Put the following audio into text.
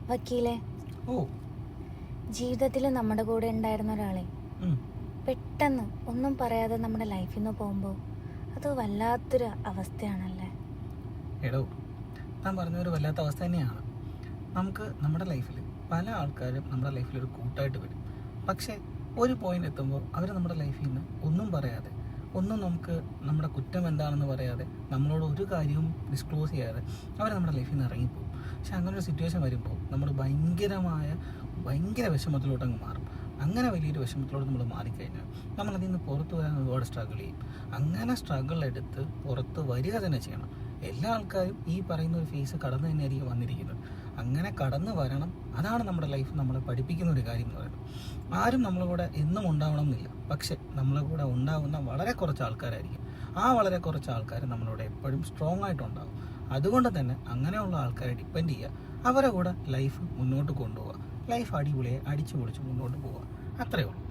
വക്കീലെ, ജീവിതത്തിൽ നമ്മുടെ കൂടെ ഉണ്ടായിരുന്ന ഒരാളെ പെട്ടെന്ന് ഒന്നും പറയാതെ നമ്മുടെ ലൈഫിൽ നിന്ന് പോകുമ്പോൾ അത് വല്ലാത്തൊരു അവസ്ഥയാണല്ലേ? എടോ, താൻ പറഞ്ഞൊരു വല്ലാത്ത അവസ്ഥ തന്നെയാണ്. നമുക്ക് നമ്മുടെ ലൈഫിൽ പല ആൾക്കാരും നമ്മുടെ ലൈഫിൽ ഒരു കൂട്ടായിട്ട് വരും. പക്ഷേ ഒരു പോയിന്റ് എത്തുമ്പോൾ അവർ നമ്മുടെ ലൈഫിൽ നിന്ന് ഒന്നും പറയാതെ, ഒന്നും നമ്മുടെ കുറ്റം എന്താണെന്ന് പറയാതെ, നമ്മളോട് ഒരു കാര്യവും ഡിസ്ക്ലോസ് ചെയ്യാതെ അവർ നമ്മുടെ ലൈഫിൽ നിന്ന് ഇറങ്ങിപ്പോകും. പക്ഷെ അങ്ങനെ ഒരു സിറ്റുവേഷൻ വരുമ്പോൾ നമ്മൾ ഭയങ്കര വിഷമത്തിലോട്ടങ്ങ് മാറും. അങ്ങനെ വലിയൊരു വിഷമത്തിലോട്ട് നമ്മൾ മാറിക്കഴിഞ്ഞാൽ നമ്മളതിൽ നിന്ന് പുറത്ത് വരാൻ ഒരുപാട് സ്ട്രഗിൾ ചെയ്യും. അങ്ങനെ സ്ട്രഗിൾ എടുത്ത് പുറത്ത് വരിക തന്നെ ചെയ്യണം. എല്ലാ ആൾക്കാരും ഈ പറയുന്ന ഒരു ഫേസ് കടന്ന് തന്നെയായിരിക്കും വന്നിരിക്കുന്നത്. അങ്ങനെ കടന്നു വരണം. അതാണ് നമ്മുടെ ലൈഫ് നമ്മളെ പഠിപ്പിക്കുന്ന ഒരു കാര്യം എന്ന് പറയുന്നത്. ആരും നമ്മളെ കൂടെ എന്നും ഉണ്ടാവണം എന്നില്ല. പക്ഷെ നമ്മളെ കൂടെ ഉണ്ടാകുന്ന വളരെ കുറച്ച് ആൾക്കാരായിരിക്കും. ആ വളരെ കുറച്ച് ആൾക്കാർ നമ്മളോട് എപ്പോഴും സ്ട്രോങ് ആയിട്ടുണ്ടാകും. അതുകൊണ്ട് തന്നെ അങ്ങനെയുള്ള ആൾക്കാരെ ഡിപ്പെൻഡ് ചെയ്യുക. അവരെ കൂടെ ലൈഫ് മുന്നോട്ട് കൊണ്ടുപോവുക. ലൈഫ് അടിപൊളിയെ അടിച്ചു പൊളിച്ച് മുന്നോട്ട് പോവുക. അത്രയേ ഉള്ളൂ.